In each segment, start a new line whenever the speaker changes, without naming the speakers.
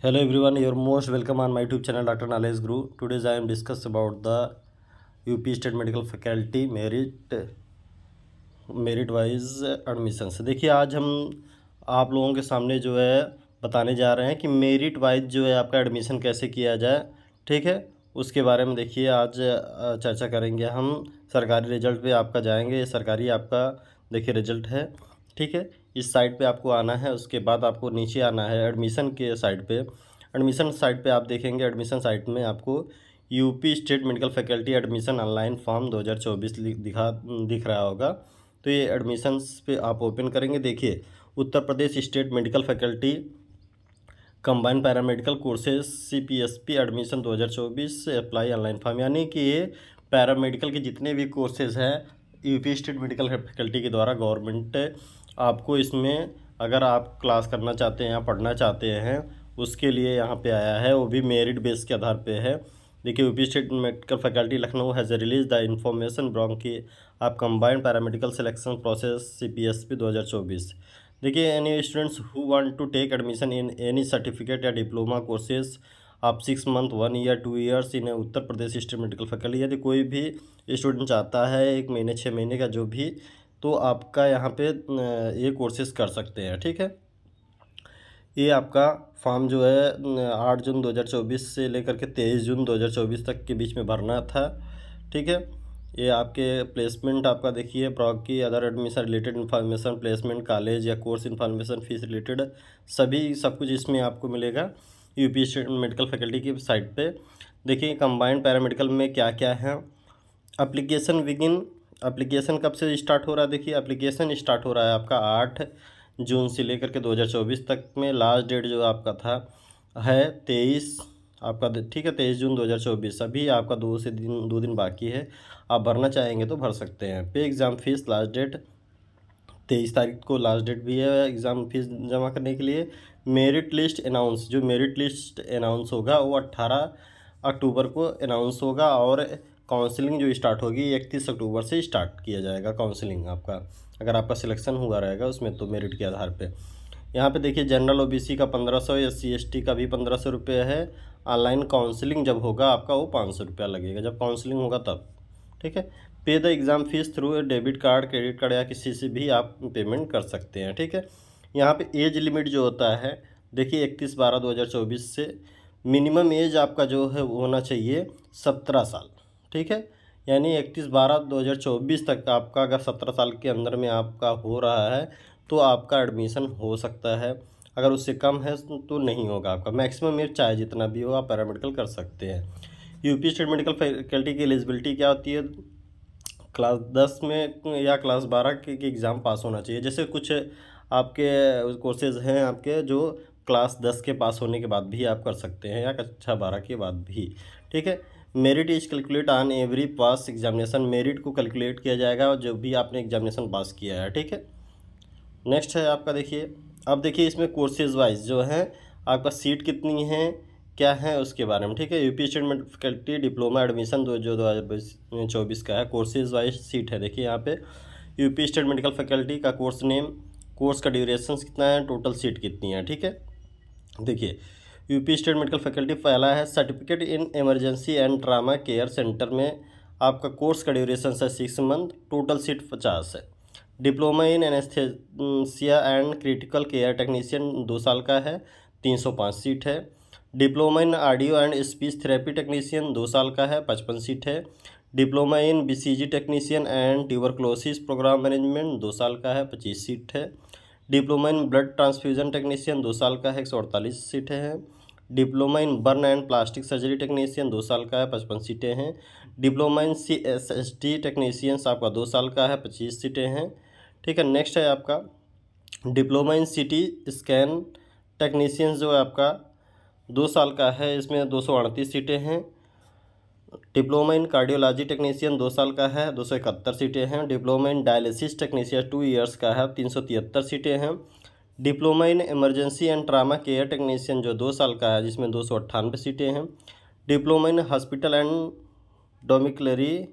Hello everyone, you're most welcome on my YouTube channel Dr. Knowledge Guru. Today I am discuss about the UP State Medical Faculty merit wise admissions। देखिए आज हम आप लोगों के सामने जो है बताने जा रहे हैं कि मेरिट वाइज जो है आपका एडमिशन कैसे किया जाए। ठीक है, उसके बारे में देखिए आज चर्चा करेंगे हम। सरकारी रिजल्ट पे आपका जाएंगे, सरकारी आपका देखिए रिजल्ट है। ठीक है, इस साइट पे आपको आना है, उसके बाद आपको नीचे आना है एडमिशन के साइट पे। एडमिशन साइट पे आप देखेंगे, एडमिशन साइट में आपको UP state medical faculty admission online form 2024 दिख रहा होगा। तो ये एडमिशन्स पे आप ओपन करेंगे। देखिए Uttar Pradesh state medical faculty combined paramedical courses CPSP admission 2024 apply online form, यानी कि ये पैरामेडिकल के जितने भी कोर्सेज हैं यूपी स्टेट मेडिकल फैकल्टी के द्वारा गवर्नमेंट आपको इसमें अगर आप क्लास करना चाहते हैं या पढ़ना चाहते हैं उसके लिए यहाँ पे आया है, वो भी मेरिट बेस के आधार पे है। देखिए UP state medical faculty Lucknow has released the information ब्रॉन्ग की आप combined paramedical selection process CPSP 2024। देखिए any students who want to take admission in any certificate या डिप्लोमा कोर्सेज आप 6 month 1 year 2 years in Uttar Pradesh state medical faculty, यदि कोई भी student चाहता है 1 महीने 6 महीने का जो भी, तो आपका यहाँ पे ये कोर्सेज कर सकते हैं। ठीक है, ये आपका फॉर्म जो है 8 जून 2024 से लेकर के 23 जून 2024 तक के बीच में भरना था। ठीक है, ये आपके प्लेसमेंट आपका देखिए प्रॉग की other admission related information, placement, college या कोर्स इन्फॉर्मेशन, फीस रिलेटेड सभी सब कुछ इसमें आपको मिलेगा यूपी स्टेट मेडिकल फैकल्टी की साइट पे। देखिए कंबाइंड पैरामेडिकल में क्या क्या है। एप्लीकेशन बिगिन, एप्लीकेशन कब से स्टार्ट हो रहा है? देखिए एप्लीकेशन स्टार्ट हो रहा है आपका 8 जून से लेकर के 2024 तक में। लास्ट डेट जो आपका था है 23 आपका, ठीक है 23 जून 2024। अभी आपका 2 दिन बाकी है, आप भरना चाहेंगे तो भर सकते हैं। पे एग्ज़ाम फीस लास्ट डेट 23 तारीख को लास्ट डेट भी है एग्ज़ाम फीस जमा करने के लिए। मेरिट लिस्ट अनाउंस, जो मेरिट लिस्ट अनाउंस होगा वो 18 अक्टूबर को अनाउंस होगा और काउंसलिंग जो स्टार्ट होगी 31 अक्टूबर से स्टार्ट किया जाएगा काउंसलिंग आपका, अगर आपका सिलेक्शन हुआ रहेगा उसमें तो मेरिट के आधार पे। यहाँ पे देखिए जनरल OBC का 1500, SC ST का भी 1500 रुपये है। ऑनलाइन काउंसलिंग जब होगा आपका वो 500 रुपया लगेगा, जब काउंसलिंग होगा तब। ठीक है, पे the exam fees through debit card, credit card या किसी से भी आप पेमेंट कर सकते हैं। ठीक है, यहाँ पे एज लिमिट जो होता है देखिए 31/12/2024 से मिनिमम एज आपका जो है वो होना चाहिए 17 साल। ठीक है, यानी 31/12/2024 तक आपका अगर 17 साल के अंदर में आपका हो रहा है तो आपका एडमिशन हो सकता है। अगर उससे कम है तो नहीं होगा आपका। मैक्सिमम एज चाहे जितना भी हो आप पैरामेडिकल कर सकते हैं। यूपी स्टेट मेडिकल फैकल्टी की एलिजिबिलिटी क्या होती है? क्लास 10 में या क्लास 12 के एग्ज़ाम पास होना चाहिए। जैसे कुछ आपके कोर्सेज हैं आपके जो क्लास 10 के पास होने के बाद भी आप कर सकते हैं या कक्षा 12 के बाद भी। ठीक है, merit is calculate on every pass examination, merit को कैलकुलेट किया जाएगा जो भी आपने एग्जामिनेशन पास किया है। ठीक है, नेक्स्ट है आपका देखिए, अब देखिए इसमें कोर्सेज वाइज जो है आपका सीट कितनी है क्या है उसके बारे में। ठीक है, UP state medical faculty diploma admission 2024 का है, कोर्सेज वाइज सीट है। देखिए यहाँ पे यूपी स्टेट मेडिकल फैकल्टी का कोर्स नेम, कोर्स का ड्यूरेशन कितना है, टोटल सीट कितनी है। ठीक है, देखिए यूपी स्टेट मेडिकल फैकल्टी पहला है certificate in emergency and trauma care centre में आपका कोर्स का ड्यूरेशन है 6 मंथ, टोटल सीट 50 है। Diploma in anaesthesia and critical care technician 2 साल का है, 305 सीट है। Diploma in audio and speech therapy technician 2 साल का है, 55 सीट है। Diploma in BCG technician and tuberculosis programme management 2 साल का है, 25 सीट है। Diploma in blood transfusion technician 2 साल का है, 148 सीटें हैं। Diploma in burn and plastic surgery technician 2 साल का है, 55 सीटें हैं। डिप्लोमा इन CSST टेक्नीशियंस आपका 2 साल का है, 25 सीटें हैं। ठीक है, नेक्स्ट है आपका diploma in CT scan technicians जो है आपका 2 साल का है, इसमें 238 सीटें हैं। डिप्लोमा इन कार्डियोलॉजी टेक्नीशियन 2 साल का है, 271 सीटें हैं। Diploma in dialysis technician 2 years का है, 373 सीटें हैं। Diploma in emergency and trauma care technician जो 2 साल का है जिसमें 298 सीटें हैं। Diploma in hospital and domiciliary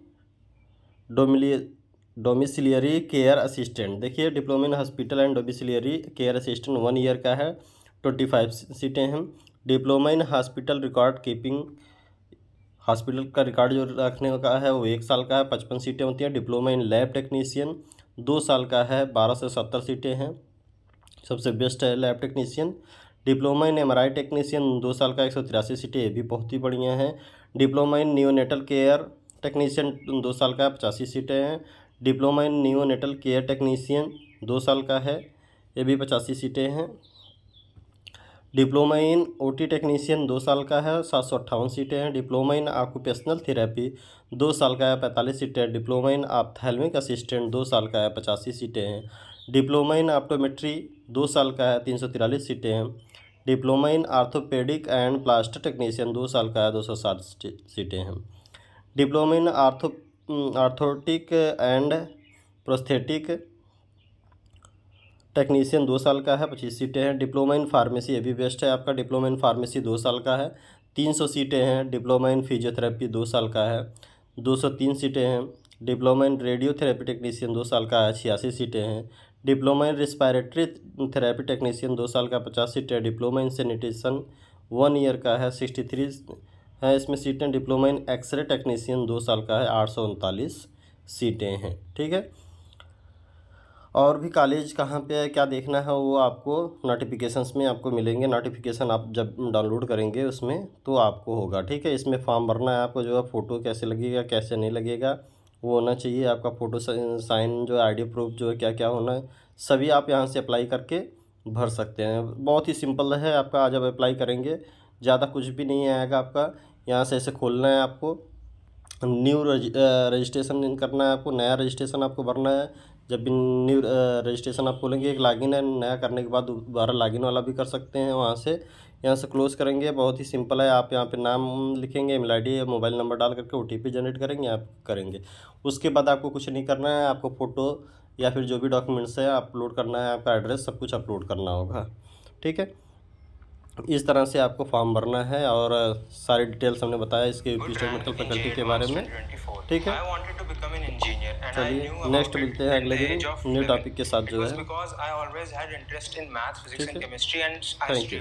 domiciliary care assistant, देखिए diploma in hospital and domiciliary care assistant 1 year का है, 25 सीटें हैं। Diploma in hospital record keeping, hospital का रिकॉर्ड जो रखने का है वो 1 साल का है, 55 सीटें होती हैं। डिप्लोमा इन लैब टेक्नीशियन 2 साल का है, 12 से 70 सीटें हैं, सबसे बेस्ट है lab technician. Diploma in MRI technician 2 साल का 183 सीटें, ये भी बहुत ही बढ़िया हैं। डिप्लोमा इन नियोनेटल केयर टेक्नीशियन 2 साल का 85 सीटें हैं। डिप्लोमा इन नियोनेटल केयर टेक्नीशियन 2 साल का है, ये भी 85 सीटें हैं। डिप्लोमा इन ओटी टेक्नीशियन 2 साल का है, 758 सीटें हैं। डिप्लोमा इन ऑक्यूपेशनल थेरेपी 2 साल का है, 45 सीटें। डिप्लोमा इन ऑप्थेल्मिक असिस्टेंट 2 साल का है, 85 सीटें हैं। डिप्लोमा इन ऑप्टोमेट्री 2 साल का है, 343 सीटें हैं। Diploma in orthopaedic and plaster technician 2 साल का है, 260 सीटें हैं। Diploma in orthotic and prosthetic technician 2 साल का है, 25 सीटें हैं। डिप्लोमा इन फार्मेसी, ये भी बेस्ट है आपका। डिप्लोमा इन फार्मेसी 2 साल का है, 300 सीटें हैं। डिप्लोमा इन फिजियोथेरेपी 2 साल का है, 203 सीटें हैं। डिप्लोमा इन रेडियोथेरेपी टेक्नीशियन 2 साल का है, 86 सीटें हैं। डिप्लोमा इन रिस्पायरेटरी थेरेपी टेक्नीशियन 2 साल का 50 सीटें। डिप्लोमा इन सैनिटेशन 1 ईयर का है, 63 है इसमें सीटें। डिप्लोमा इन एक्सरे टेक्नीशियन 2 साल का है, 839 सीटें हैं। ठीक है, और भी कॉलेज कहाँ पे है, क्या देखना है, वो आपको नोटिफिकेशंस में आपको मिलेंगे। नोटिफिकेशन आप जब डाउनलोड करेंगे उसमें तो आपको होगा। ठीक है, इसमें फॉर्म भरना है आपको, जो है फ़ोटो कैसे लगेगा कैसे नहीं लगेगा वो होना चाहिए आपका। फ़ोटो साइन जो आईडी प्रूफ जो है क्या क्या होना है, सभी आप यहाँ से अप्लाई करके भर सकते हैं। बहुत ही सिंपल है आपका। आज आप अप्लाई करेंगे, ज़्यादा कुछ भी नहीं आएगा आपका। यहाँ से ऐसे खोलना है आपको, न्यू रजिस्ट्रेशन करना है आपको, नया रजिस्ट्रेशन आपको भरना है। जब भी न्यू रजिस्ट्रेशन आप खोलेंगे, एक लॉगिन है, नया करने के बाद दोबारा लॉगिन वाला भी कर सकते हैं वहाँ से। यहाँ से क्लोज़ करेंगे, बहुत ही सिंपल है। आप यहाँ पे नाम लिखेंगे, ईमेल आईडी या मोबाइल नंबर डाल करके ओटीपी जनरेट करेंगे, आप करेंगे। उसके बाद आपको कुछ नहीं करना है, आपको फ़ोटो या फिर जो भी डॉक्यूमेंट्स है अपलोड करना है, आपका एड्रेस सब कुछ अपलोड करना होगा। ठीक है, इस तरह से आपको फॉर्म भरना है, और सारी डिटेल्स हमने बताया इसके यूपी स्टेट मेडिकल फैकल्टी के बारे में। ठीक है, चलिए नेक्स्ट मिलते हैं अगले दिन न्यू टॉपिक के साथ जो है। ठीक है, थैंक यू।